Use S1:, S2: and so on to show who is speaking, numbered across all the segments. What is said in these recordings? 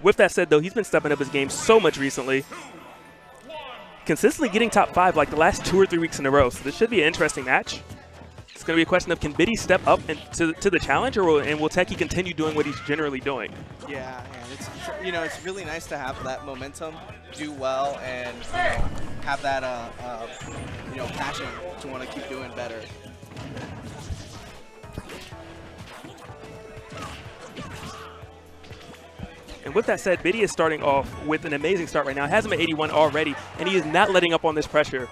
S1: With that said, though, he's been stepping up his game so much recently. Consistently getting top 5 like the last 2 or 3 weeks in a row. So this should be an interesting match. It's going to be a question of, can Biddy step up to the challenge, or will Techei continue doing what he's generally doing?
S2: Yeah, and it's really nice to have that momentum, do well, and have that passion to want to keep doing better.
S1: And with that said, Biddy is starting off with an amazing start right now. Has him at 81 already, and he is not letting up on this pressure.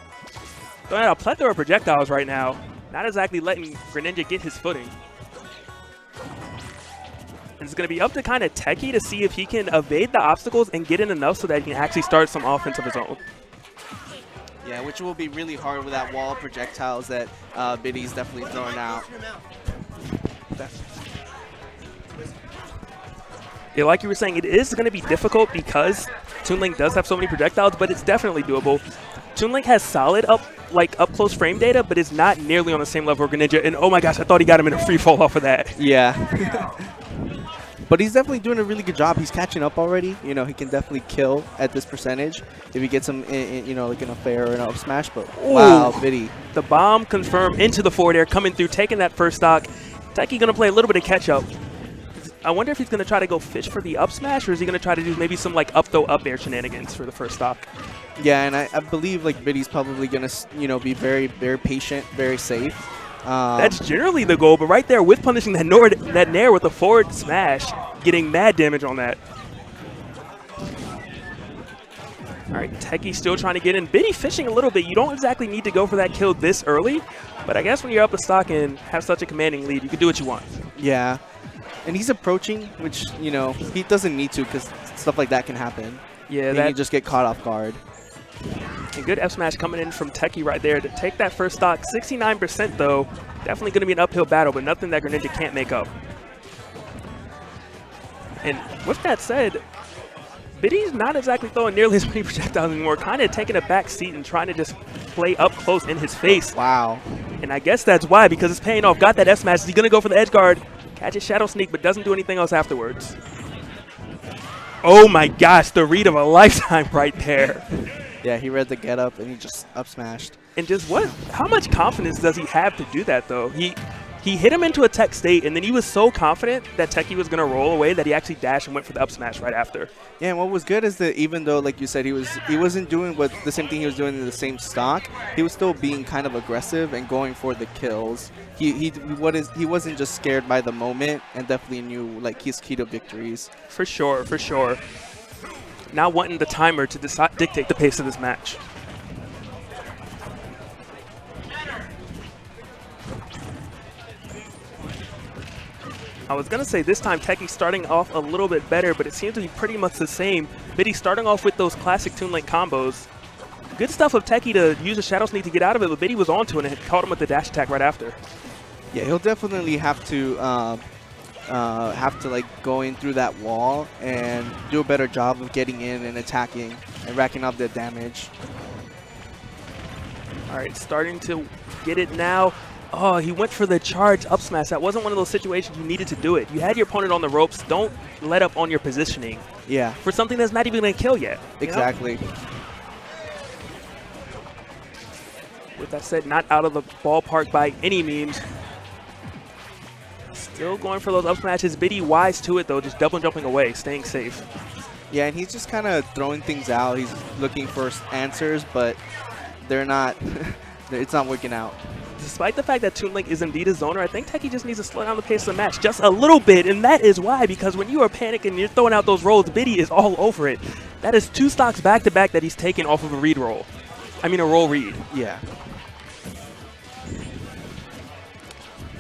S1: Throwing out a plethora of projectiles right now. Not exactly letting Greninja get his footing. And it's going to be up to kind of Techei to see if he can evade the obstacles and get in enough so that he can actually start some offense of his own.
S2: Yeah, which will be really hard with that wall of projectiles that Biddy's definitely throwing out.
S1: Yeah, like you were saying, it is going to be difficult because Toon Link does have so many projectiles, but it's definitely doable. Toon Link has solid up-close frame data, but it's not nearly on the same level as Greninja. And oh my gosh, I thought he got him in a free fall off of that.
S2: Yeah. But he's definitely doing a really good job. He's catching up already. He can definitely kill at this percentage if he gets him like in a fair or an up smash. But wow, Biddy.
S1: The bomb confirmed into the forward air, coming through, taking that first stock. Techei going to play a little bit of catch up. I wonder if he's going to try to go fish for the up smash, or is he going to try to do maybe some like up throw up air shenanigans for the first stock?
S2: Yeah, and I believe like Biddy's probably going to be very, very patient, very safe.
S1: That's generally the goal, but right there with punishing that nair with a forward smash, getting mad damage on that. All right, Techei still trying to get in. Biddy fishing a little bit. You don't exactly need to go for that kill this early, but I guess when you're up a stock and have such a commanding lead, you can do what you want.
S2: Yeah. And he's approaching, which, he doesn't need to because stuff like that can happen.
S1: Yeah,
S2: he can just get caught off guard.
S1: And good F smash coming in from Techei right there to take that first stock. 69% though. Definitely going to be an uphill battle, but nothing that Greninja can't make up. And with that said, Biddy's not exactly throwing nearly as many projectiles anymore. Kind of taking a back seat and trying to just play up close in his face.
S2: Wow.
S1: And I guess that's why, because it's paying off. Got that F smash. Is he going to go for the edge guard? Catches Shadow Sneak, but doesn't do anything else afterwards. Oh my gosh, the read of a lifetime right there.
S2: Yeah, he read the get up and he just up smashed.
S1: And just how much confidence does he have to do that though? He hit him into a tech state, and then he was so confident that Techei was going to roll away that he actually dashed and went for the up smash right after.
S2: Yeah, and what was good is that even though, like you said, he wasn't doing the same thing he was doing in the same stock, he was still being kind of aggressive and going for the kills. He wasn't just scared by the moment, and definitely knew like his key to victories.
S1: For sure, for sure. Now wanting the timer to dictate the pace of this match. I was going to say this time Techei starting off a little bit better, but it seems to be pretty much the same. Biddy starting off with those classic Toon Link combos. Good stuff of Techei to use a Shadow Sneak to get out of it, but Biddy was onto it and had caught him with the dash attack right after.
S2: Yeah, he'll definitely have to like go in through that wall and do a better job of getting in and attacking and racking up the damage.
S1: All right, starting to get it now. Oh, he went for the charge up smash. That wasn't one of those situations you needed to do it. You had your opponent on the ropes. Don't let up on your positioning.
S2: Yeah.
S1: For something that's not even going to kill yet.
S2: Exactly.
S1: With that said, not out of the ballpark by any means. Still going for those up smashes. Biddy wise to it, though, just double jumping away, staying safe.
S2: Yeah, and he's just kind of throwing things out. He's looking for answers, but they're not, it's not working out.
S1: Despite the fact that Toon Link is indeed a zoner, I think Techei just needs to slow down the pace of the match just a little bit, and that is why, because when you are panicking and you're throwing out those rolls, Biddy is all over it. That is 2 stocks back-to-back that he's taken off of a read roll. I mean a roll read.
S2: Yeah.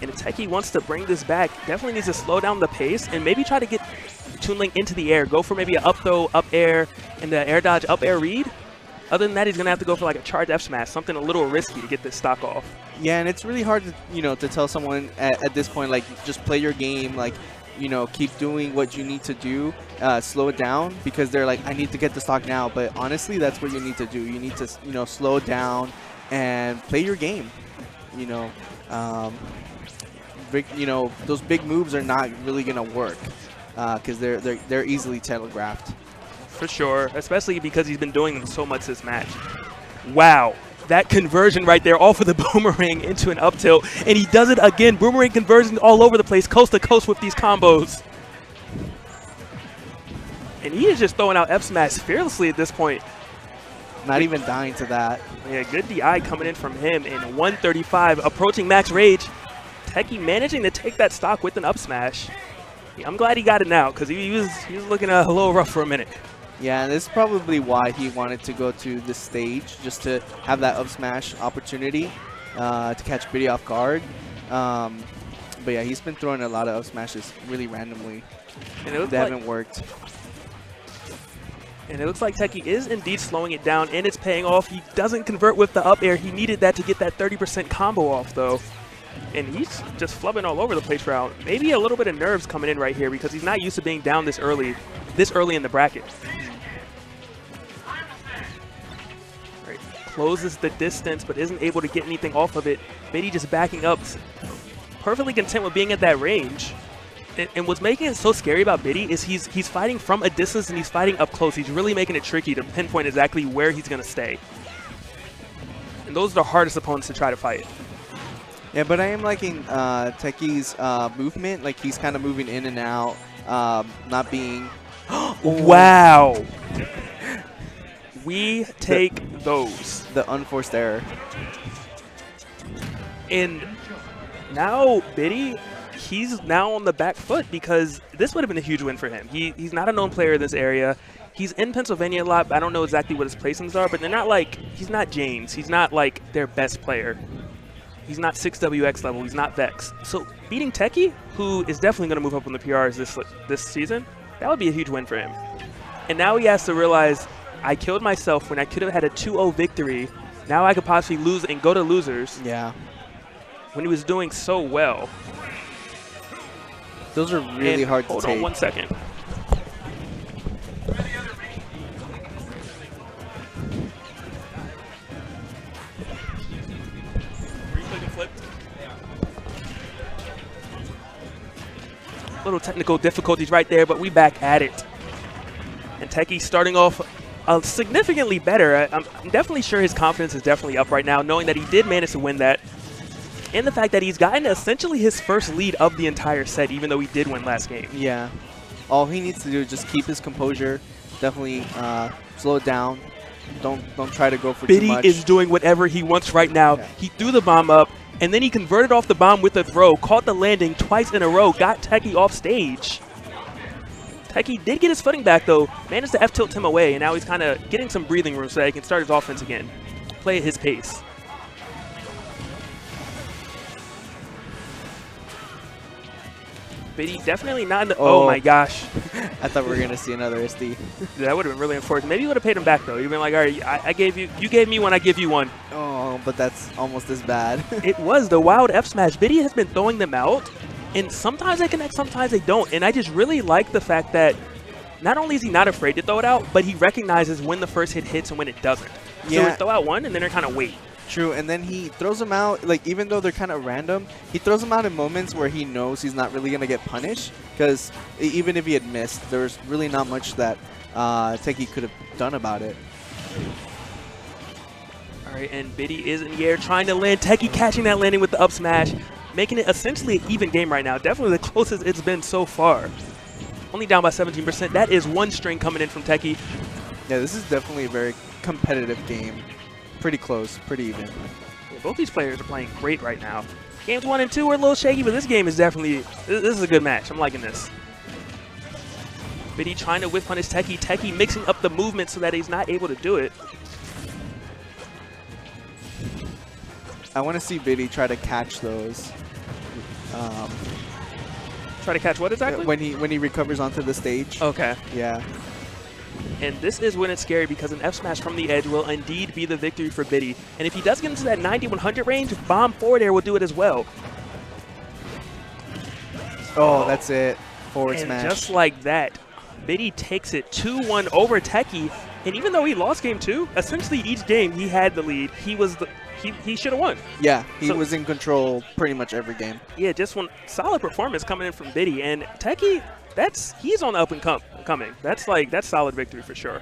S1: And if Techei wants to bring this back, definitely needs to slow down the pace and maybe try to get Toon Link into the air. Go for maybe an up throw, up air, and the air dodge, up air read. Other than that, he's going to have to go for like a charge F smash, something a little risky to get this stock off.
S2: Yeah, and it's really hard to, to tell someone at this point, like, just play your game, like, keep doing what you need to do, slow it down, because they're like, I need to get the stock now. But honestly, that's what you need to do. You need to, slow it down and play your game. Those big moves are not really going to work. because they're easily telegraphed.
S1: For sure, especially because he's been doing them so much this match. Wow, that conversion right there off of the boomerang into an up tilt, and he does it again. Boomerang conversions all over the place, coast to coast with these combos. And he is just throwing out F smash fearlessly at this point.
S2: Not even dying to that.
S1: Yeah, good DI coming in from him in 135, approaching max rage. Techei managing to take that stock with an up smash. Yeah, I'm glad he got it now, because he was looking a little rough for a minute.
S2: Yeah, and this is probably why he wanted to go to this stage, just to have that up smash opportunity to catch Biddy off guard. But yeah, he's been throwing a lot of up smashes really randomly.
S1: And it
S2: they haven't worked.
S1: And it looks like Techei is indeed slowing it down, and it's paying off. He doesn't convert with the up air. He needed that to get that 30% combo off, though. And he's just flubbing all over the place for out. Maybe a little bit of nerves coming in right here because he's not used to being down this early in the bracket. Right. Closes the distance, but isn't able to get anything off of it. Biddy just backing up, perfectly content with being at that range. And what's making it so scary about Biddy is he's fighting from a distance and he's fighting up close. He's really making it tricky to pinpoint exactly where he's going to stay. And those are the hardest opponents to try to fight.
S2: Yeah, but I am liking Techei's movement. Like, he's kind of moving in and out, not being...
S1: Wow! We take those.
S2: The unforced error.
S1: And now Biddy, he's now on the back foot because this would have been a huge win for him. He's not a known player in this area. He's in Pennsylvania a lot, but I don't know exactly what his placings are, but they're not like, he's not James. He's not like their best player. He's not 6WX level. He's not Vex. So beating Techei, who is definitely going to move up on the PRs this season, that would be a huge win for him. And now he has to realize, I killed myself when I could have had a 2-0 victory. Now I could possibly lose and go to losers.
S2: Yeah.
S1: When he was doing so well.
S2: Those are really hard to take.
S1: Hold on 1 second. Little technical difficulties right there, but we back at it. And Techei starting off significantly better. I'm definitely sure his confidence is definitely up right now, knowing that he did manage to win that. And the fact that he's gotten essentially his first lead of the entire set, even though he did win last game.
S2: Yeah. All he needs to do is just keep his composure. Definitely slow it down. Don't try to go for too much.
S1: Biddy is doing whatever he wants right now.
S2: Yeah.
S1: He threw the bomb up, and then he converted off the bomb with a throw, caught the landing twice in a row, got Techei off stage. Techei did get his footing back, though, managed to F-tilt him away, and now he's kind of getting some breathing room so that he can start his offense again. Play at his pace. Biddy definitely not in the... Oh, my gosh.
S2: I thought we were going to see another SD.
S1: That would have been really unfortunate. Maybe you would have paid him back, though. You'd been like, all right, I gave you... You gave me one, I give you one.
S2: Oh, but that's almost as bad.
S1: It was the wild F smash. Biddy has been throwing them out, and sometimes they connect, sometimes they don't. And I just really like the fact that not only is he not afraid to throw it out, but he recognizes when the first hit hits and when it doesn't. So
S2: Yeah.
S1: he'll throw out one, and then they're kind of wait.
S2: True, and then he throws them out, like, even though they're kind of random, he throws them out in moments where he knows he's not really going to get punished, because even if he had missed, there's really not much that Techei could have done about it.
S1: All right, and Biddy is in the air trying to land. Techei catching that landing with the up smash, making it essentially an even game right now. Definitely the closest it's been so far. Only down by 17%. That is one string coming in from Techei.
S2: Yeah, this is definitely a very competitive game. Pretty close, pretty even.
S1: Yeah, both these players are playing great right now. Games 1 and 2 are a little shaky, but this game is definitely, this is a good match. I'm liking this. Biddy trying to whiff punish Techei. Techei mixing up the movement so that he's not able to do it.
S2: I want to see Biddy try to catch those.
S1: Try to catch what exactly?
S2: When he recovers onto the stage.
S1: Okay.
S2: Yeah.
S1: And this is when it's scary because an F smash from the edge will indeed be the victory for Biddy. And if he does get into that 90-100 range, bomb forward air will do it as well.
S2: Oh, that's it. Forward
S1: and
S2: smash.
S1: Just like that, Biddy takes it 2-1 over Techei. And even though he lost game 2, essentially each game he had the lead. He should have won.
S2: Yeah, he was in control pretty much every game.
S1: Yeah, just one solid performance coming in from Biddy. And Techei, he's on the up and coming. That's solid victory for sure.